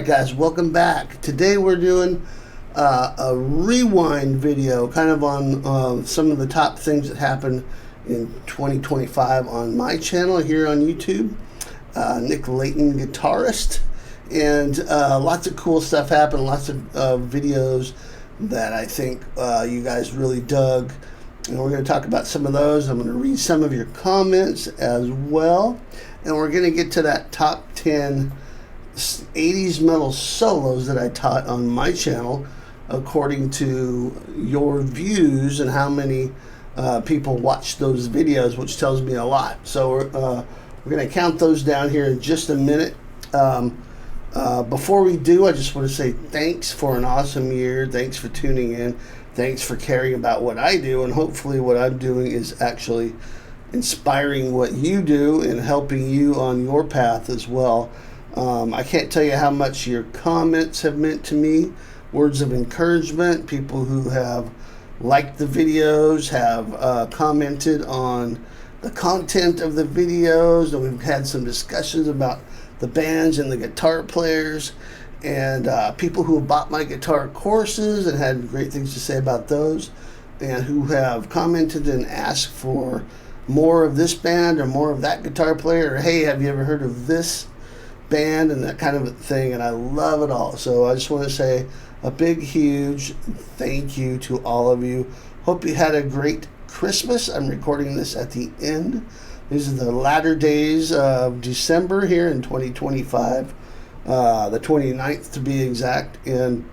guys, welcome back. Today we're doing a rewind video kind of on some of the top things that happened in 2025 on my channel here on YouTube. Nick Layton, guitarist, and lots of cool stuff happened, lots of videos that I think you guys really dug, and we're going to talk about some of those. I'm going to read some of your comments as well, and we're going to get to that top 10 80s metal solos that I taught on my channel according to your views and how many people watched those videos, which tells me a lot. So we're going to count those down here in just a minute. Before we do, I just want to say thanks for an awesome year. Thanks for tuning in. Thanks for caring about what I do, and hopefully what I'm doing is actually inspiring what you do and helping you on your path as well. I can't tell you how much your comments have meant to me. Words of encouragement, people who have liked the videos, have commented on the content of the videos, and we've had some discussions about the bands and the guitar players, and people who have bought my guitar courses and had great things to say about those, and who have commented and asked for more of this band or more of that guitar player, or hey, have you ever heard of this band, and that kind of thing. And I love it all. So I just want to say a big, huge thank you to all of you. Hope you had a great Christmas. I'm recording this at the end. These are the latter days of December here in 2025, the 29th to be exact. And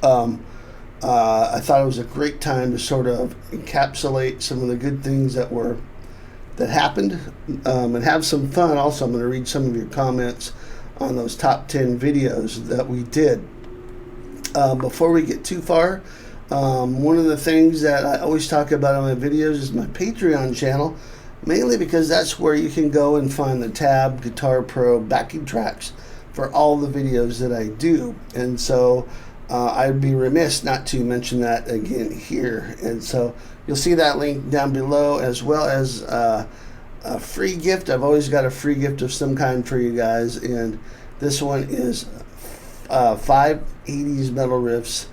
I thought it was a great time to sort of encapsulate some of the good things that happened, and have some fun. Also, I'm going to read some of your comments on those top 10 videos that we did. Before we get too far, one of the things that I always talk about on my videos is my Patreon channel, mainly because that's where you can go and find the tab Guitar Pro backing tracks for all the videos that I do. And so I'd be remiss not to mention that again here. And so you'll see that link down below, as well as a free gift. I've always got a free gift of some kind for you guys, and this one is 5 80s metal riffs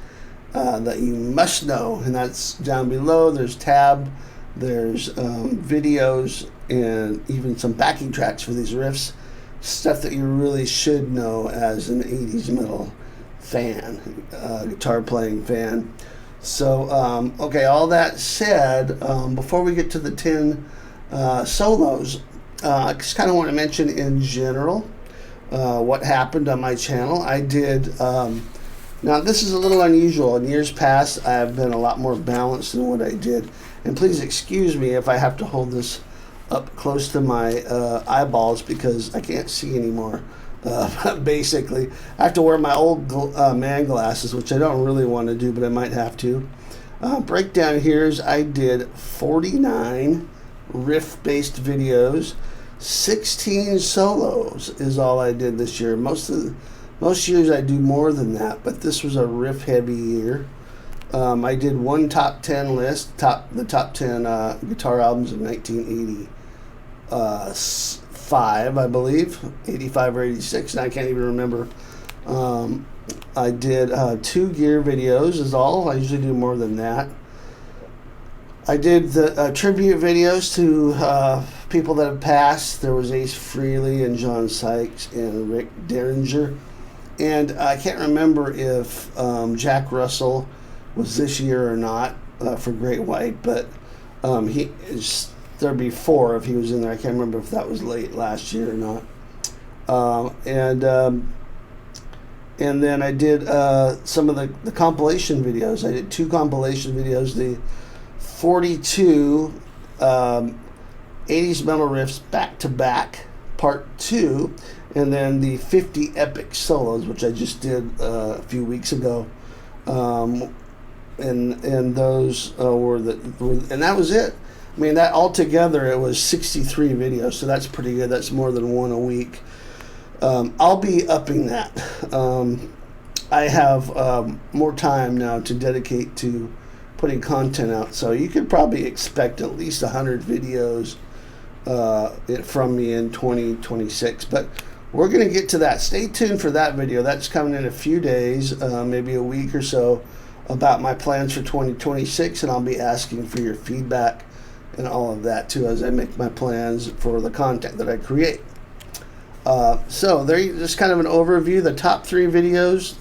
that you must know, and that's down below. There's tab, there's videos, and even some backing tracks for these riffs, stuff that you really should know as an 80s metal fan, guitar playing fan. So okay, all that said, before we get to the 10 solos, I just kind of want to mention in general what happened on my channel. I did, now this is a little unusual. In years past, I've been a lot more balanced than what I did. And please excuse me if I have to hold this up close to my eyeballs because I can't see anymore. Basically, I have to wear my old man glasses, which I don't really want to do, but I might have to. Breakdown here is I did 49 riff-based videos. 16 solos is all I did this year. Most years I do more than that, but this was a riff-heavy year. I did one top 10 list, the top 10 guitar albums of 1985, I believe, 85 or 86, and I can't even remember. I did 2 gear videos is all. I usually do more than that. I did the tribute videos to people that have passed. There was Ace Frehley and John Sykes and Rick Derringer. And I can't remember if Jack Russell was this year or not for Great White, but there'd be 4 if he was in there. I can't remember if that was late last year or not. And then I did some of the compilation videos. I did 2 compilation videos, the 42 80s metal riffs back-to-back, part 2, and then the 50 epic solos, which I just did a few weeks ago. And those and that was it. I mean, that altogether, it was 63 videos, so that's pretty good. That's more than 1 a week. I'll be upping that. I have more time now to dedicate to putting content out, so you could probably expect at least 100 videos from me in 2026. But we're going to get to that. Stay tuned for that video. That's coming in a few days, maybe a week or so, about my plans for 2026, and I'll be asking for your feedback and all of that too as I make my plans for the content that I create. So there, just kind of an overview. The top 3 videos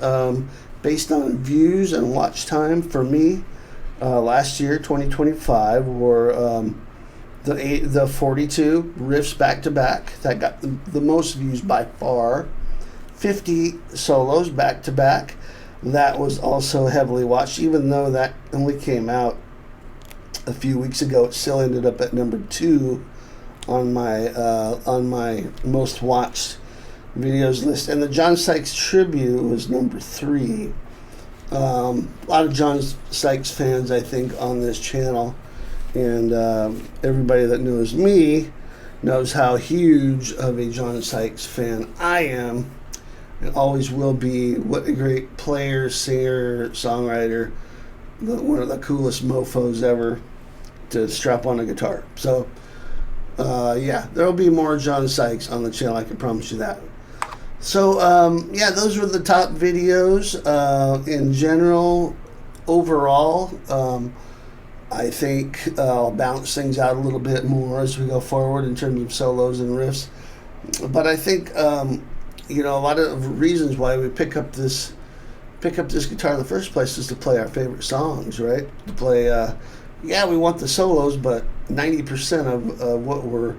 based on views and watch time for me last year, 2025, were the 42 riffs back to back. That got the most views by far. 50 solos back to back. That was also heavily watched, even though that only came out a few weeks ago. It still ended up at number 2 on my most watched videos list. And the John Sykes tribute was number 3. A lot of John Sykes fans, I think, on this channel, and everybody that knows me knows how huge of a John Sykes fan I am and always will be. What a great player, singer, songwriter, one of the coolest mofos ever to strap on a guitar. So yeah, there'll be more John Sykes on the channel, I can promise you that. So yeah, those were the top videos in general. Overall, I think I'll balance things out a little bit more as we go forward in terms of solos and riffs. But I think you know, a lot of reasons why we pick up this guitar in the first place is to play our favorite songs, right? To play, yeah, we want the solos, but 90% of what we're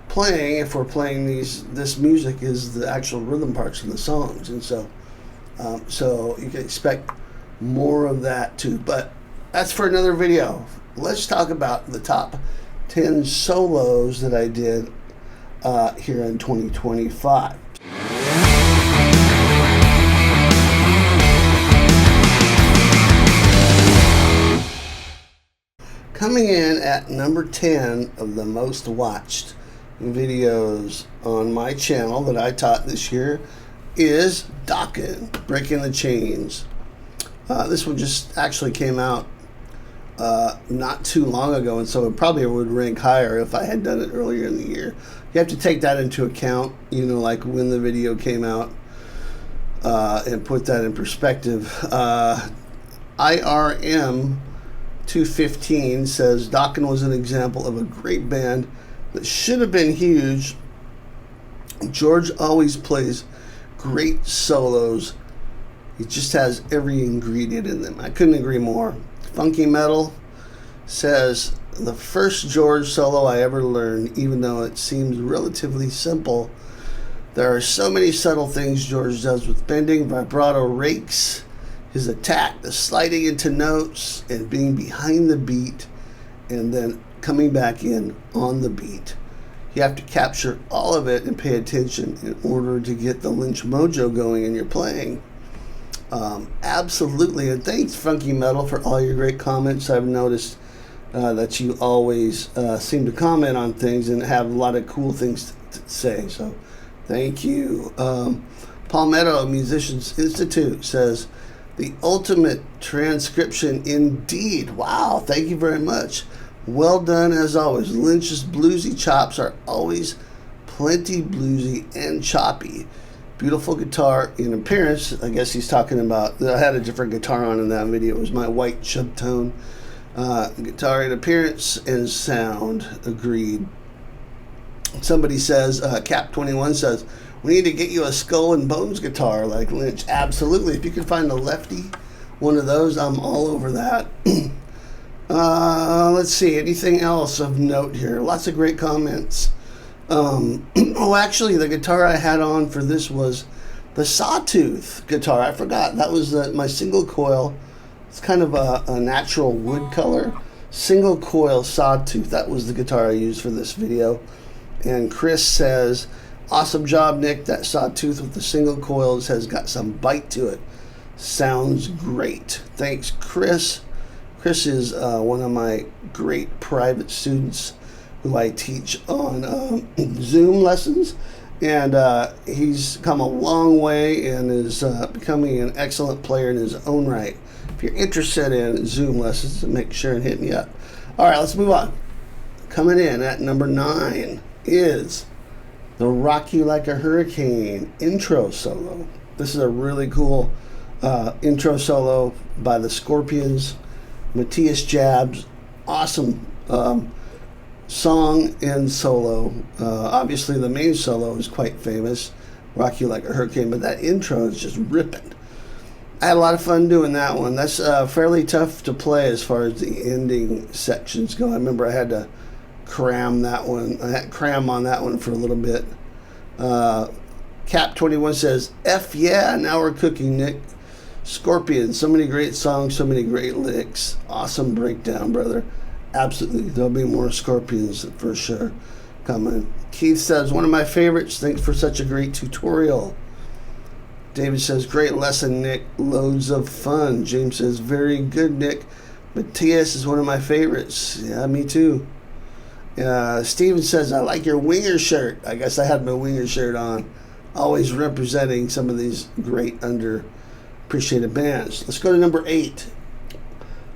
playing, if we're playing this music, is the actual rhythm parts in the songs, and so you can expect more of that too. But that's for another video. Let's talk about the top 10 solos that I did here in 2025. Coming in at number 10 of the most watched videos on my channel that I taught this year is Dokken, Breaking the Chains. This one just actually came out not too long ago, and so it probably would rank higher if I had done it earlier in the year. You have to take that into account, you know, like when the video came out, and put that in perspective. IRM 215 says Dokken was an example of a great band that should have been huge. George always plays great solos. He just has every ingredient in them. I couldn't agree more. Funky Metal says the first George solo I ever learned, even though it seems relatively simple, there are so many subtle things George does with bending, vibrato rakes, his attack, the sliding into notes, and being behind the beat, and then coming back in on the beat. You have to capture all of it and pay attention in order to get the Lynch mojo going in your playing. Absolutely, and thanks Funky Metal for all your great comments. I've noticed that you always seem to comment on things and have a lot of cool things to say, so thank you. Palmetto Musicians Institute says, the ultimate transcription indeed. Wow, thank you very much. Well done as always. Lynch's bluesy chops are always plenty bluesy and choppy. Beautiful guitar in appearance. I guess he's talking about, I had a different guitar on in that video. It was my white chub tone. Guitar in appearance and sound. Agreed. Somebody says, Cap21 says, we need to get you a Skull and Bones guitar like Lynch. Absolutely. If you can find a lefty one of those, I'm all over that. Let's see. Anything else of note here? Lots of great comments. Oh, actually, the guitar I had on for this was the Sawtooth guitar. I forgot. That was my single coil. It's kind of a natural wood color. Single coil Sawtooth. That was the guitar I used for this video. And Chris says, awesome job, Nick. That Sawtooth with the single coils has got some bite to it. Sounds great. Thanks, Chris. Chris is one of my great private students who I teach on Zoom lessons, and he's come a long way and is becoming an excellent player in his own right. If you're interested in Zoom lessons, make sure and hit me up. All right, let's move on. Coming in at number 9 is the Rock You Like a Hurricane intro solo. This is a really cool intro solo by the Scorpions. Matthias Jabs, awesome song and solo. Obviously, the main solo is quite famous, Rock You Like a Hurricane, but that intro is just ripping. I had a lot of fun doing that one. That's fairly tough to play as far as the ending sections go. I remember I had to cram that one. I had to cram on that one for a little bit. Cap21 says, F yeah, now we're cooking, Nick. Scorpion, so many great songs, so many great licks. Awesome breakdown, brother. Absolutely. There'll be more Scorpions for sure coming. Keith says, one of my favorites. Thanks for such a great tutorial. David says, great lesson, Nick. Loads of fun. James says, very good, Nick. Matthias is one of my favorites. Yeah, me too. Steven says, I like your winger shirt. I guess I had my winger shirt on. Always representing some of these great underappreciated bands. Let's go to number 8.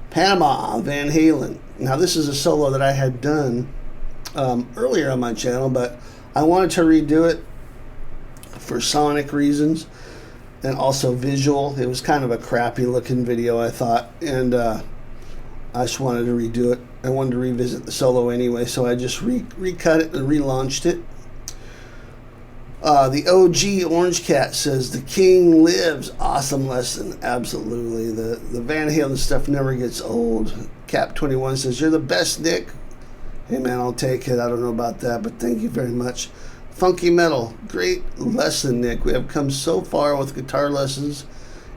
Panama, Van Halen. Now, this is a solo that I had done earlier on my channel, but I wanted to redo it for sonic reasons and also visual. It was kind of a crappy looking video, I thought, and I just wanted to redo it. I wanted to revisit the solo anyway, so I just recut it and relaunched it. The OG Orange Cat says, the king lives. Awesome lesson. Absolutely. The Van Halen stuff never gets old. Cap21 says, you're the best, Nick. Hey, man, I'll take it. I don't know about that, but thank you very much. Funky Metal. Great lesson, Nick. We have come so far with guitar lessons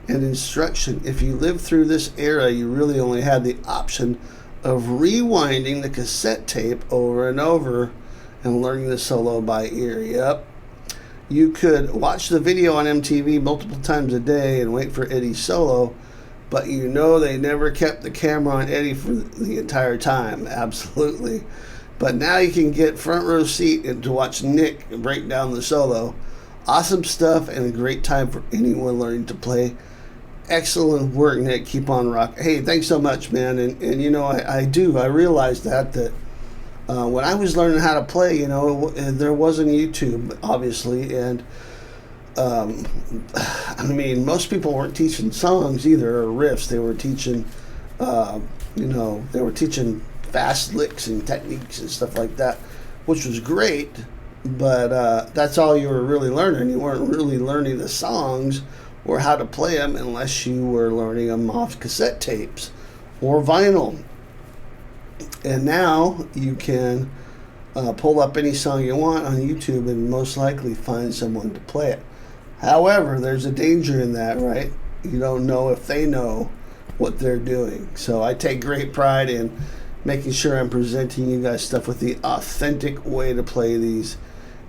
and instruction. If you lived through this era, you really only had the option of rewinding the cassette tape over and over and learning the solo by ear. Yep. You could watch the video on MTV multiple times a day and wait for Eddie's solo, but you know they never kept the camera on Eddie for the entire time. Absolutely. But now you can get front row seat and to watch Nick break down the solo. Awesome stuff and a great time for anyone learning to play. Excellent work, Nick. Keep on rocking. Hey, thanks so much, man. And you know, I realized that when I was learning how to play, you know, there wasn't YouTube, obviously, and I mean, most people weren't teaching songs either or riffs. They were teaching, they were teaching fast licks and techniques and stuff like that, which was great. But that's all you were really learning. You weren't really learning the songs or how to play them unless you were learning them off cassette tapes or vinyl. And now you can pull up any song you want on YouTube and most likely find someone to play it. However, there's a danger in that, right? You don't know if they know what they're doing. So I take great pride in making sure I'm presenting you guys stuff with the authentic way to play these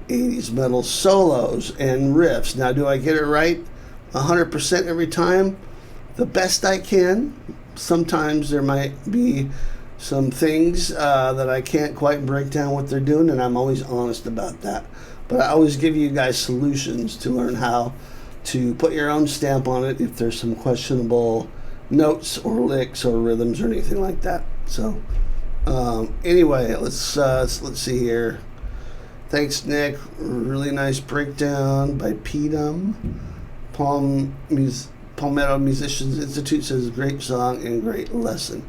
80s metal solos and riffs. Now, do I get it right 100% every time? The best I can. Sometimes there might be some things that I can't quite break down what they're doing, and I'm always honest about that. But I always give you guys solutions to learn how to put your own stamp on it if there's some questionable notes or licks or rhythms or anything like that. So anyway, let's see here. Thanks, Nick. Really nice breakdown by Pedum. Palmetto Musicians Institute says great song and great lesson.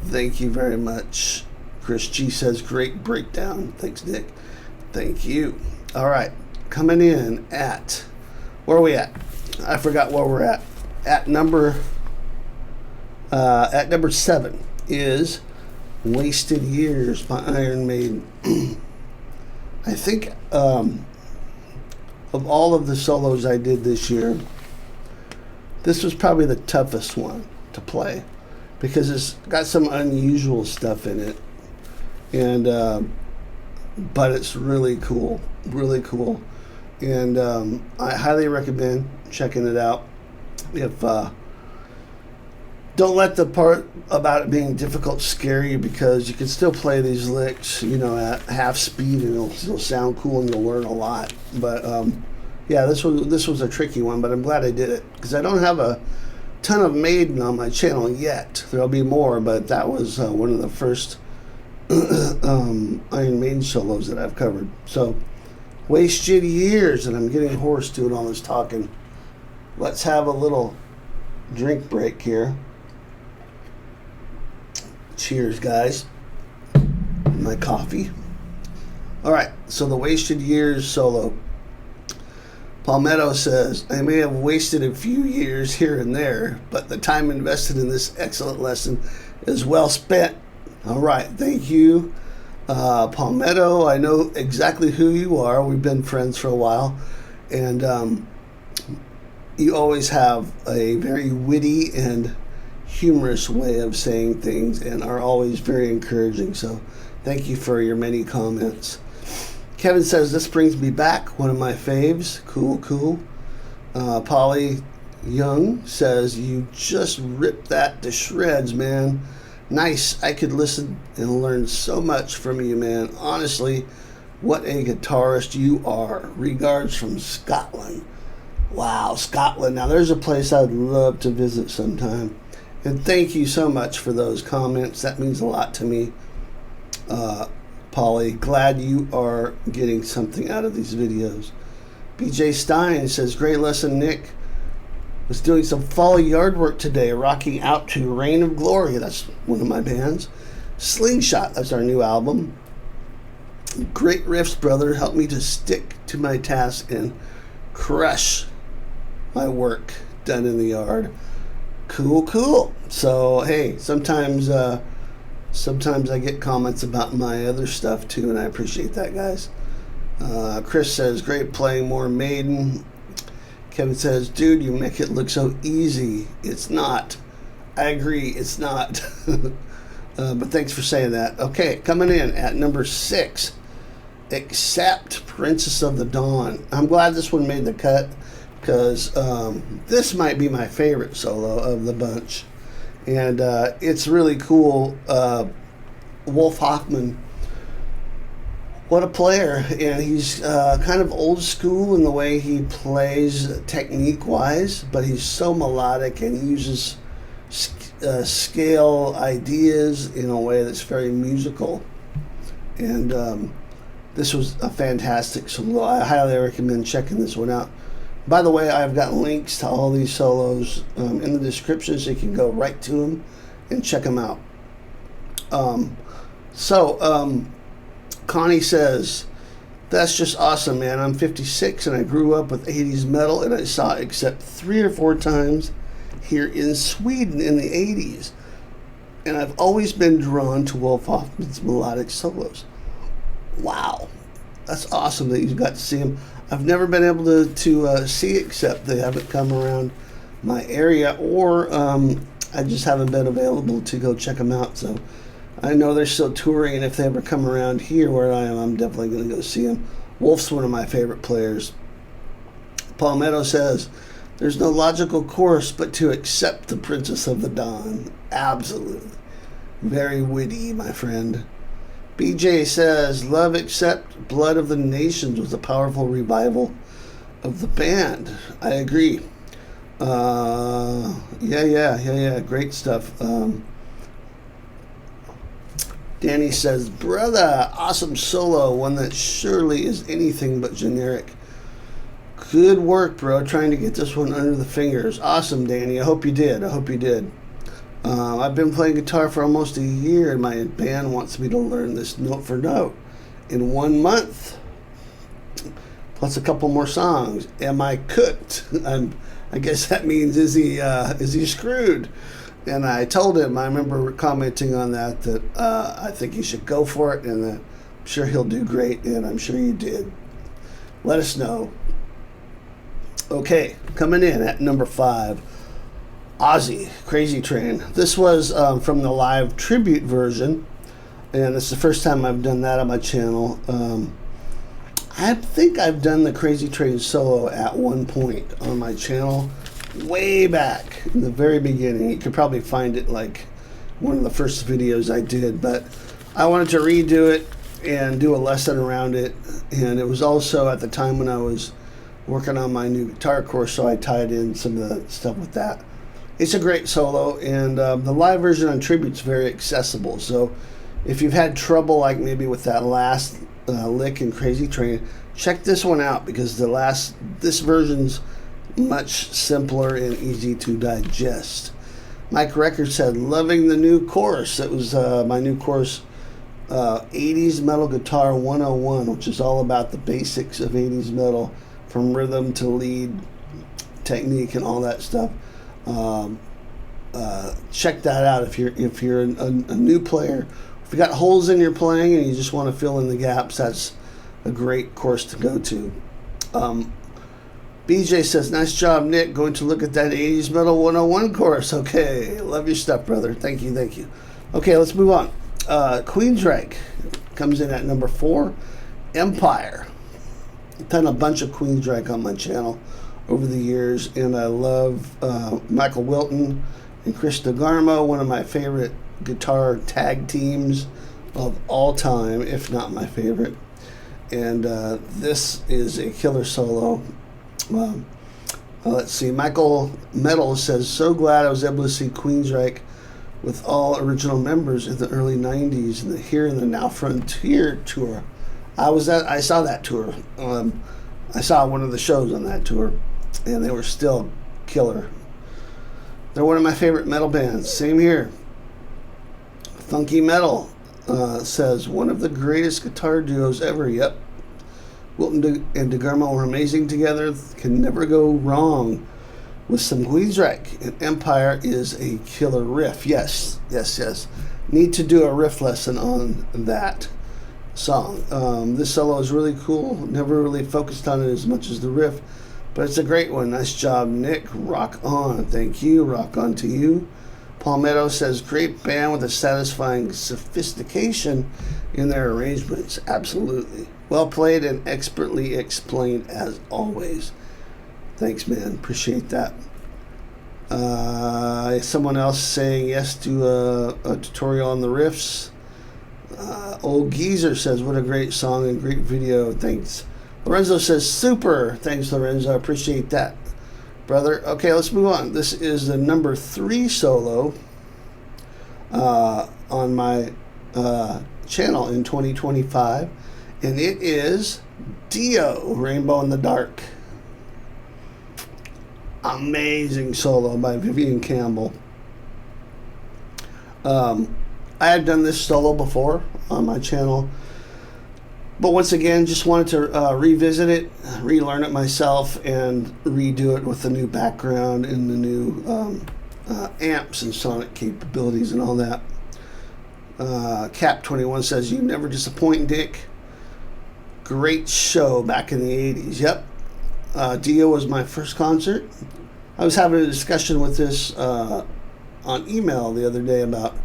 Thank you very much. Chris G says great breakdown. Thanks, Nick. Thank you. All right, coming in at, where are we at? I forgot where we're at. At number 7 is Wasted Years by Iron Maiden. I think of all of the solos I did this year, this was probably the toughest one to play because it's got some unusual stuff in it, and but it's really cool, and I highly recommend checking it out. If don't let the part about it being difficult scare you, because you can still play these licks, you know, at half speed, and it'll sound cool and you'll learn a lot. But yeah, this was a tricky one, but I'm glad I did it because I don't have a ton of Maiden on my channel yet. There'll be more, but that was one of the first Iron Maiden solos that I've covered. So Wasted years, and I'm getting hoarse doing all this talking. Let's have a little drink break here. Cheers, guys. My coffee. All right, so the Wasted Years solo. Palmetto says, I may have wasted a few years here and there, but the time invested in this excellent lesson is well spent. All right, thank you, Palmetto. I know exactly who you are. We've been friends for a while, and you always have a very witty and humorous way of saying things and are always very encouraging. So thank you for your many comments. Kevin says, this brings me back, one of my faves. Cool. Polly Young says, you just ripped that to shreds, man. Nice. I could listen and learn so much from you, man. Honestly, what a guitarist you are. Regards from Scotland. Wow, Scotland. Now, there's a place I'd love to visit sometime. And thank you so much for those comments. That means a lot to me. Polly, glad you are getting something out of these videos. BJ Stein says, great lesson, Nick. Was doing some fall yard work today, rocking out to Reign of Glory. That's one of my bands. Slingshot, that's our new album. Great riffs, brother. Help me to stick to my task and crush my work done in the yard. Cool. So, hey, sometimes I get comments about my other stuff too, and I appreciate that, guys. Chris says, great playing, more Maiden. Kevin says, dude, you make it look so easy. It's not. I agree, it's not. But thanks for saying that. Okay, coming in at number 6, Accept, Princess of the Dawn. I'm glad this one made the cut, because this might be my favorite solo of the bunch. And it's really cool. Wolf Hoffman, what a player. And he's kind of old school in the way he plays technique-wise, but he's so melodic and he uses scale ideas in a way that's very musical. And this was a fantastic solo. I highly recommend checking this one out. By the way, I've got links to all these solos in the description, so you can go right to them and check them out. Connie says, that's just awesome, man. I'm 56 and I grew up with 80s metal, and I saw Accept 3 or 4 times here in Sweden in the 80s. And I've always been drawn to Wolf Hoffman's melodic solos. Wow. That's awesome that you got to see him. I've never been able to see Accept. They haven't come around my area, or I just haven't been available to go check them out. So I know they're still touring, and if they ever come around here where I am, I'm definitely going to go see them. Wolf's one of my favorite players. Palmetto says, there's no logical course but to accept the Princess of the Dawn. Absolutely. Very witty, my friend. BJ says, love, Accept, Blood of the Nations was a powerful revival of the band. I agree. Yeah. Great stuff. Danny says, brother, awesome solo, one that surely is anything but generic. Good work, bro, trying to get this one under the fingers. Awesome, Danny. I hope you did. I've been playing guitar for almost a year, and my band wants me to learn this note for note in 1 month, plus a couple more songs. Am I cooked? I guess that means is he screwed? And I told him, I remember commenting on that I think he should go for it, and that I'm sure he'll do great, and I'm sure you did. Let us know. Okay, coming in at number 5. Ozzy, Crazy Train. This was from the live tribute version, and it's the first time I've done that on my channel. I think I've done the Crazy Train solo at one point on my channel, way back in the very beginning. You could probably find it like one of the first videos I did, but I wanted to redo it and do a lesson around it, and it was also at the time when I was working on my new guitar course, so I tied in some of the stuff with that. It's a great solo, and the live version on tribute's very accessible. So if you've had trouble, like maybe with that last lick in Crazy Train, check this one out because this version's much simpler and easy to digest. Mike Record said, loving the new course. It was my new course, 80s Metal Guitar 101, which is all about the basics of 80s metal, from rhythm to lead, technique, and all that stuff. Check that out if you're a new player. If you got holes in your playing and you just want to fill in the gaps, that's a great course to go to. BJ says, nice job, Nick, going to look at that 80s Metal 101 course. Okay, love your stuff, brother. Thank you. Okay, let's move on. Queensryche comes in at number 4. Empire. I've done a bunch of Queensryche on my channel over the years, and I love Michael Wilton and Chris DeGarmo, one of my favorite guitar tag teams of all time, if not my favorite. And this is a killer solo. Let's see. Michael Metal says, so glad I was able to see Queensryche with all original members in the early 90s and the Here and the Now Frontier tour. I saw that tour. I saw one of the shows on that tour, and they were still killer. They're one of my favorite metal bands. Same here. Funky Metal says, one of the greatest guitar duos ever. Yep. Wilton and DeGarmo were amazing together. Can never go wrong with some Queensryche. And Empire is a killer riff. Yes. Need to do a riff lesson on that song. This solo is really cool. Never really focused on it as much as the riff, but it's a great one. Nice job, Nick. Rock on. Thank you. Rock on to you. Palmetto says, great band with a satisfying sophistication in their arrangements. Absolutely. Well played and expertly explained as always. Thanks, man. Appreciate that. Someone else saying yes to a tutorial on the riffs. Old Geezer says, what a great song and great video. Thanks. Lorenzo says, super. Thanks, Lorenzo. I appreciate that, brother. Okay, let's move on. This is the number 3 solo on my channel in 2025, and it is Dio, Rainbow in the Dark. Amazing solo by Vivian Campbell. I had done this solo before on my channel, but once again, just wanted to revisit it, relearn it myself, and redo it with the new background and the new amps and sonic capabilities and all that. Cap21 says, you never disappoint, Dick. Great show back in the 80s. Yep. Dio was my first concert. I was having a discussion with this on email the other day about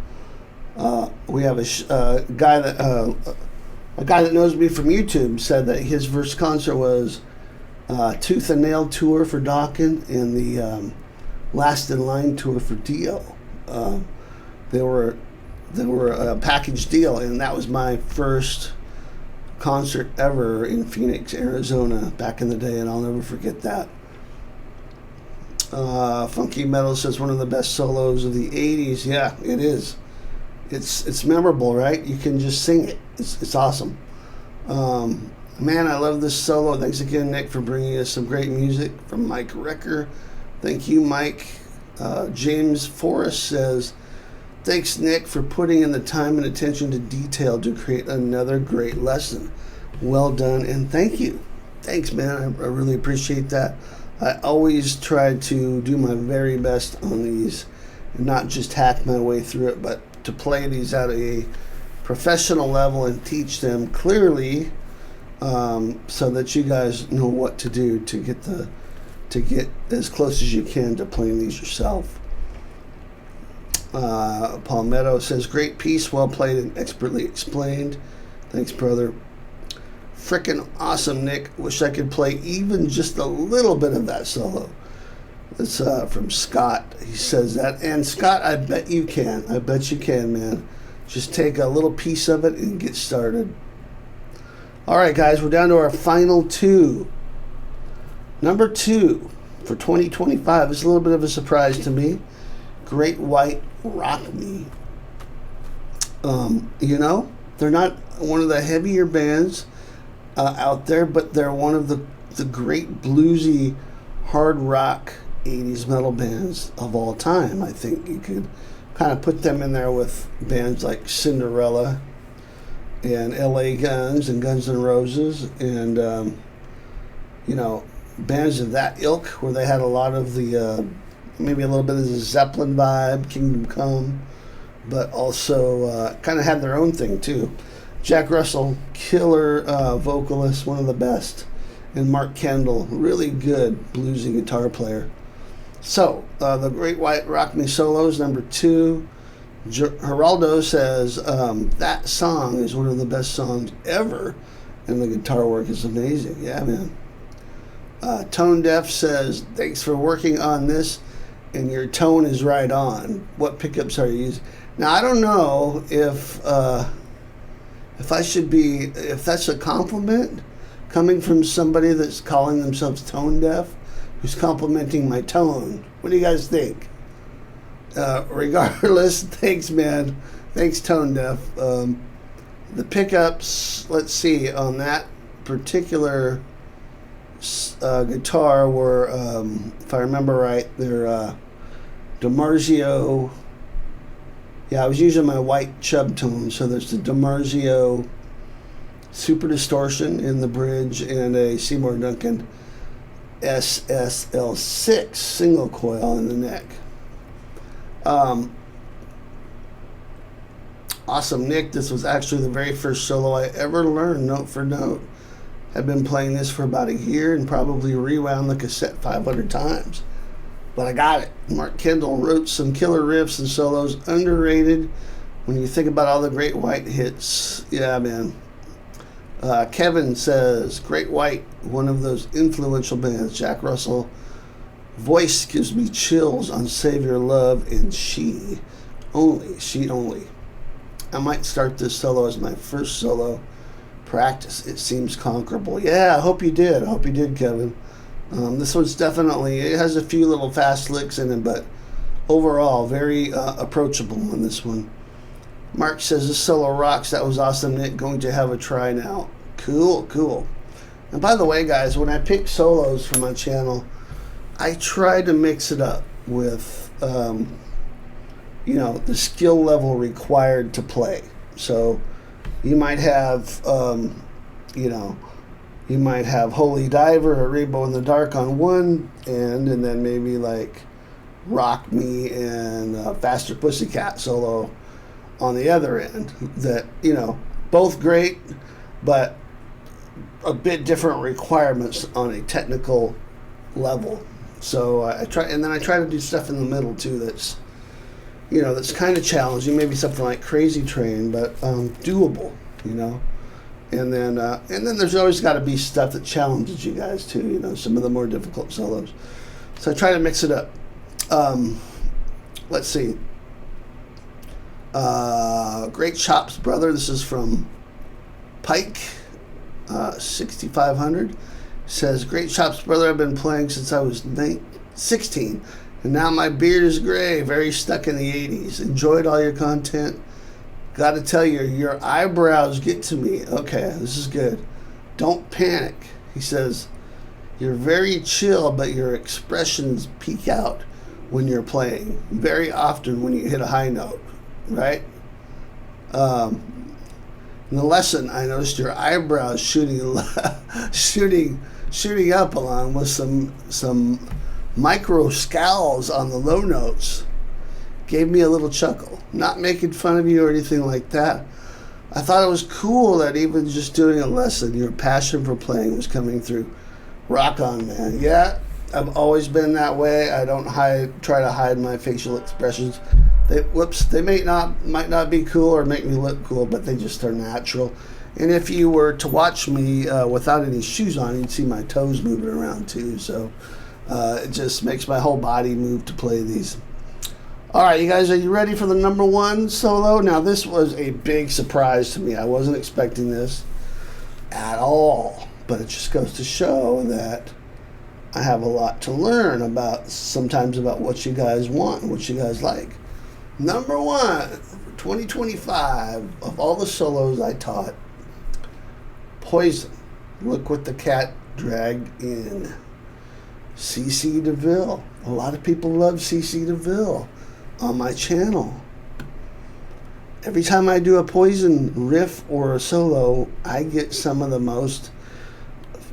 we have a guy that knows me from YouTube said that his first concert was Tooth and Nail tour for Dawkins and the Last in Line tour for Dio. They were a package deal, and that was my first concert ever in Phoenix, Arizona, back in the day, and I'll never forget that. Funky Metal says, one of the best solos of the 80s. Yeah, it is. It's memorable, right? You can just sing it. It's awesome. Man, I love this solo. Thanks again, Nick, for bringing us some great music from Mike Recker. Thank you, Mike. James Forrest says, thanks, Nick, for putting in the time and attention to detail to create another great lesson. Well done, and thank you. Thanks, man. I really appreciate that. I always try to do my very best on these and not just hack my way through it, but to play these at a professional level and teach them clearly, so that you guys know what to do to get as close as you can to playing these yourself. Palmetto says, great piece, well played and expertly explained. Thanks, brother. Frickin' awesome, Nick. Wish I could play even just a little bit of that solo. It's from Scott. He says that. And Scott, I bet you can. I bet you can, man. Just take a little piece of it and get started. All right, guys, we're down to our final 2. Number 2 for 2025 is a little bit of a surprise to me. Great White Rock Me. They're not one of the heavier bands. out there, but they're one of the great bluesy hard rock 80s metal bands of all time. I think you could kind of put them in there with bands like Cinderella and LA Guns and Guns N' Roses and, bands of that ilk where they had a lot of the, maybe a little bit of the Zeppelin vibe, Kingdom Come, but also kind of had their own thing too. Jack Russell, killer vocalist, one of the best. And Mark Kendall, really good bluesy guitar player. So, the Great White Rock Me Solos, number 2. Geraldo says, that song is one of the best songs ever, and the guitar work is amazing. Yeah, man. Tone Deaf says, thanks for working on this, and your tone is right on. What pickups are you using? Now, I don't know if that's a compliment coming from somebody that's calling themselves tone deaf, who's complimenting my tone. What do you guys think? Regardless, thanks, man. Thanks, tone deaf. The pickups, let's see, on that particular guitar were, if I remember right, they're DiMarzio. Yeah, I was using my white chub tone, so there's the DiMarzio Super Distortion in the bridge and a Seymour Duncan SSL6 single coil in the neck. Awesome, Nick. This was actually the very first solo I ever learned note for note. I've been playing this for about a year and probably rewound the cassette 500 times. But I got it. Mark Kendall wrote some killer riffs and solos, underrated when you think about all the Great White hits. Yeah, man. Kevin says, Great White, one of those influential bands. Jack Russell, voice gives me chills on Save Your Love and She Only. I might start this solo as my first solo practice. It seems conquerable. Yeah, I hope you did. Kevin. This one's definitely, it has a few little fast licks in it, but overall, very approachable on this one. Mark says, this solo rocks. That was awesome, Nick. Going to have a try now. Cool. And by the way, guys, when I pick solos for my channel, I try to mix it up with, the skill level required to play. So you might have, you might have Holy Diver or Rainbow in the Dark on one end, and then maybe like Rock Me and Faster Pussycat solo on the other end. That, both great, but a bit different requirements on a technical level. So I try to do stuff in the middle too that's kind of challenging, maybe something like Crazy Train, but doable, And then there's always got to be stuff that challenges you guys too, some of the more difficult solos. So I try to mix it up. Let's see. Great Chops, brother. This is from Pike, 6500. Says, Great Chops, brother. I've been playing since I was 16, and now my beard is gray. Very stuck in the 80s. Enjoyed all your content. Got to tell you, your eyebrows get to me. Okay, this is good. Don't panic. He says, you're very chill, but your expressions peek out when you're playing. Very often when you hit a high note, right? In the lesson, I noticed your eyebrows shooting up along with some micro scowls on the low notes. Gave me a little chuckle. Not making fun of you or anything like that. I thought it was cool that even just doing a lesson, your passion for playing was coming through. Rock on, man. Yeah, I've always been that way. I don't try to hide my facial expressions. They might not be cool or make me look cool, but they just are natural. And if you were to watch me without any shoes on, you'd see my toes moving around too. So it just makes my whole body move to play these. All right, you guys, are you ready for the number one solo? Now, this was a big surprise to me. I wasn't expecting this at all, but it just goes to show that I have a lot to learn sometimes about what you guys want and what you guys like. Number one, for 2025, of all the solos I taught, Poison. Look what the cat dragged in. CC DeVille. A lot of people love CC DeVille on my channel. Every time I do a Poison riff or a solo, I get some of the most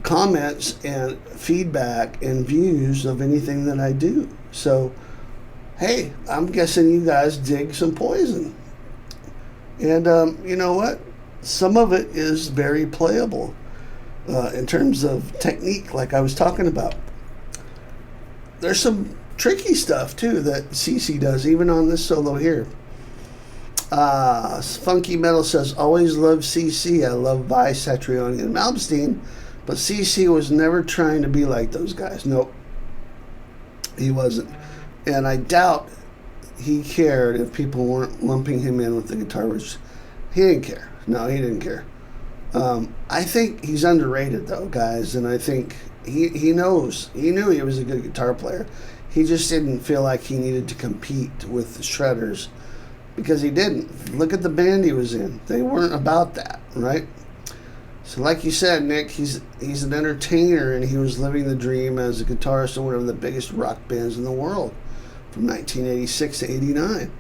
comments and feedback and views of anything that I do. So, hey, I'm guessing you guys dig some Poison. And you know what? Some of it is very playable in terms of technique, like I was talking about. There's some tricky stuff, too, that CC does, even on this solo here. Funky Metal says, always loved CC. I love Vi, Satriani, and Malmsteen, but CC was never trying to be like those guys. Nope, he wasn't. And I doubt he cared if people weren't lumping him in with the guitarist. He didn't care. No, he didn't care. I think he's underrated, though, guys, and I think he knows. He knew he was a good guitar player. He just didn't feel like he needed to compete with the Shredders because he didn't. Look at the band he was in. They weren't about that, right? So like you said, Nick, he's an entertainer, and he was living the dream as a guitarist in one of the biggest rock bands in the world from 1986 to 89.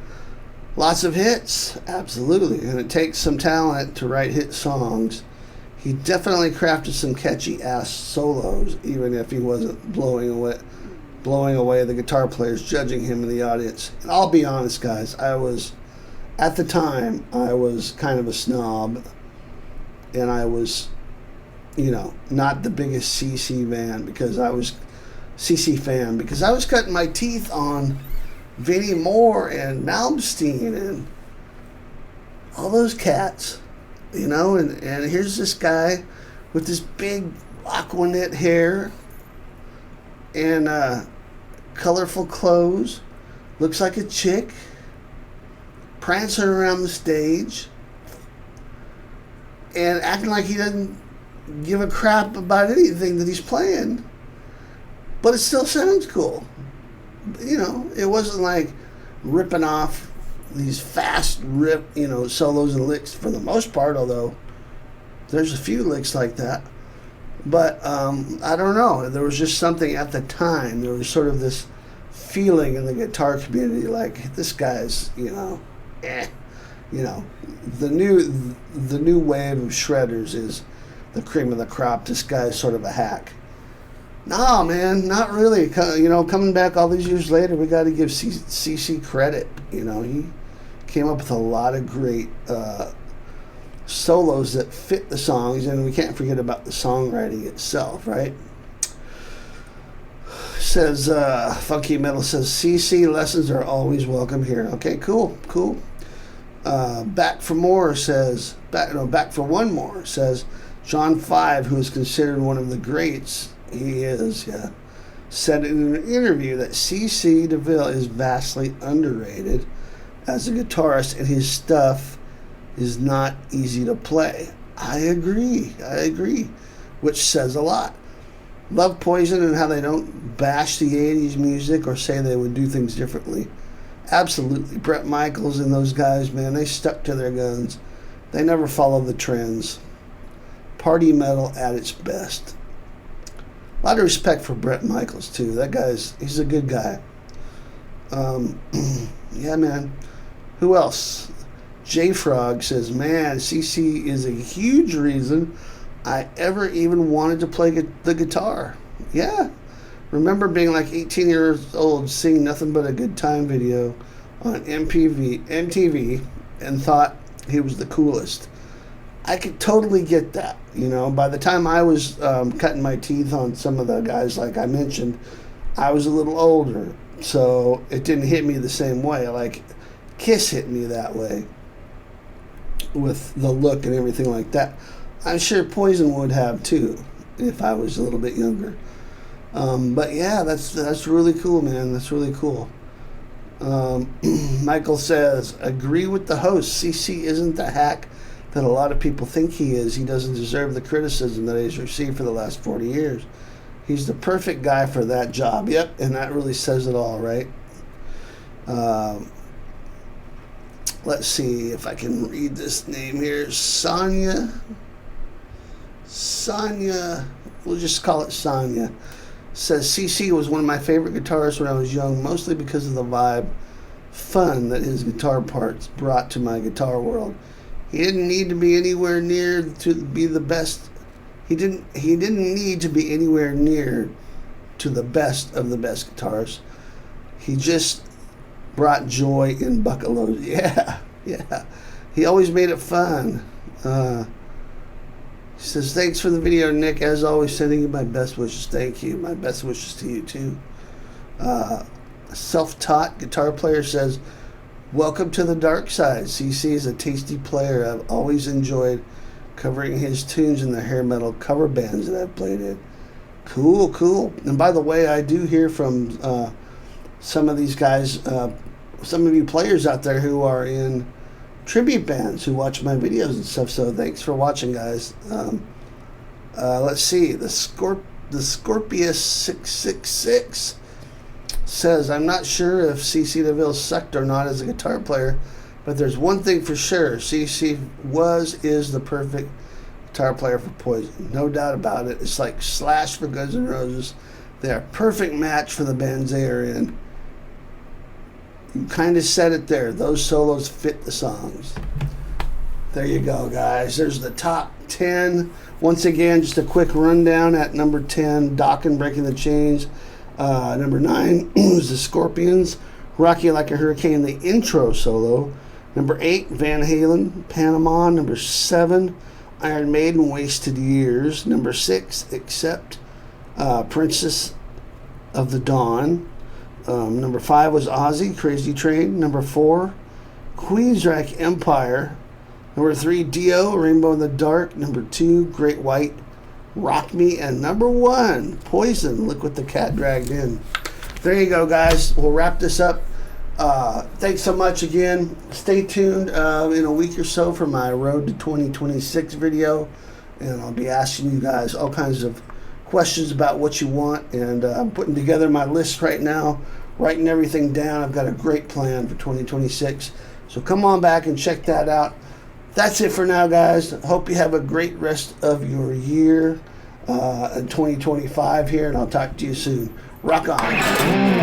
Lots of hits, absolutely, and it takes some talent to write hit songs. He definitely crafted some catchy-ass solos, even if he wasn't blowing away the guitar players judging him in the audience. And I'll be honest, guys, at the time, I was kind of a snob, and I was, not the biggest CC fan because I was cutting my teeth on Vinnie Moore and Malmsteen and all those cats, and here's this guy with this big Aquanet hair and colorful clothes, looks like a chick, prancing around the stage and acting like he doesn't give a crap about anything that he's playing, but it still sounds cool. It wasn't like ripping off these fast solos and licks for the most part, although there's a few licks like that. But I don't know. There was just something at the time. There was sort of this feeling in the guitar community like this guy's, the new wave of shredders is the cream of the crop. This guy's sort of a hack. No, man, not really. Coming back all these years later, we got to give CC credit. He came up with a lot of great solos that fit the songs, and we can't forget about the songwriting itself, right? Says Funky Metal says CC lessons are always welcome here. Okay, cool. Back for one more says John 5, who is considered one of the greats. He is, yeah. Said in an interview that CC DeVille is vastly underrated as a guitarist, and his stuff is not easy to play. I agree, which says a lot. Love Poison and how they don't bash the 80s music or say they would do things differently. Absolutely. Bret Michaels and those guys, man, they stuck to their guns. They never followed the trends. Party metal at its best. A lot of respect for Bret Michaels, too. He's a good guy. Yeah, man. Who else? J-Frog says, man, CC is a huge reason I ever even wanted to play the guitar. Yeah. Remember being like 18 years old, seeing Nothing But a Good Time video on MTV, and thought he was the coolest. I could totally get that. By the time I was cutting my teeth on some of the guys like I mentioned, I was a little older, so it didn't hit me the same way. Like Kiss hit me that way with the look and everything like that. I'm sure Poison would have too if I was a little bit younger. But yeah, that's really cool, man. That's really cool. Michael says, agree with the host. CC isn't the hack that a lot of people think he is. He doesn't deserve the criticism that he's received for the last 40 years. He's the perfect guy for that job. Yep, and that really says it all, right? Let's see if I can read this name here. Sonia Sonia, we'll just call it Sonia, says CC was one of my favorite guitarists when I was young, mostly because of the vibe, fun that his guitar parts brought to my guitar world. He didn't need to be anywhere near to be the best. He didn't need to be anywhere near to the best of the best guitars. He just brought joy in bucketloads. Yeah. He always made it fun. He says, thanks for the video, Nick. As always, sending you my best wishes. Thank you. My best wishes to you, too. A self-taught guitar player says, welcome to the dark side. CC is a tasty player. I've always enjoyed covering his tunes in the hair metal cover bands that I've played in. Cool. And by the way, I do hear from some of these guys, some of you players out there who are in tribute bands who watch my videos and stuff, so thanks for watching, guys. Let's see, the Scorpius 666 says, I'm not sure if CC DeVille sucked or not as a guitar player, but there's one thing for sure, CC is the perfect guitar player for Poison, no doubt about it. It's like Slash for Guns N' Roses. They're a perfect match for the bands they are in. You kind of said it there. Those solos fit the songs. There you go, guys. There's the top 10. Once again, just a quick rundown. At number 10, Dokken, Breaking the Chains. Number 9 was the Scorpions, Rock You Like a Hurricane, the intro solo. Number 8, Van Halen, Panama. Number 7, Iron Maiden, Wasted Years. Number 6, Accept, Princess of the Dawn. Number 5 was Ozzy, Crazy Train. Number 4, Queensryche Empire. Number 3, Dio, Rainbow in the Dark. Number 2, Great White, Rock Me. And number 1, Poison, Look What the Cat Dragged In. There you go, guys. We'll wrap this up. Thanks so much again. Stay tuned in a week or so for my Road to 2026 video. And I'll be asking you guys all kinds of questions about what you want, and I'm putting together my list right now, writing everything down. I've got a great plan for 2026, so come on back and check that out. That's it for now, guys. Hope you have a great rest of your year in 2025 here, and I'll talk to you soon. Rock on.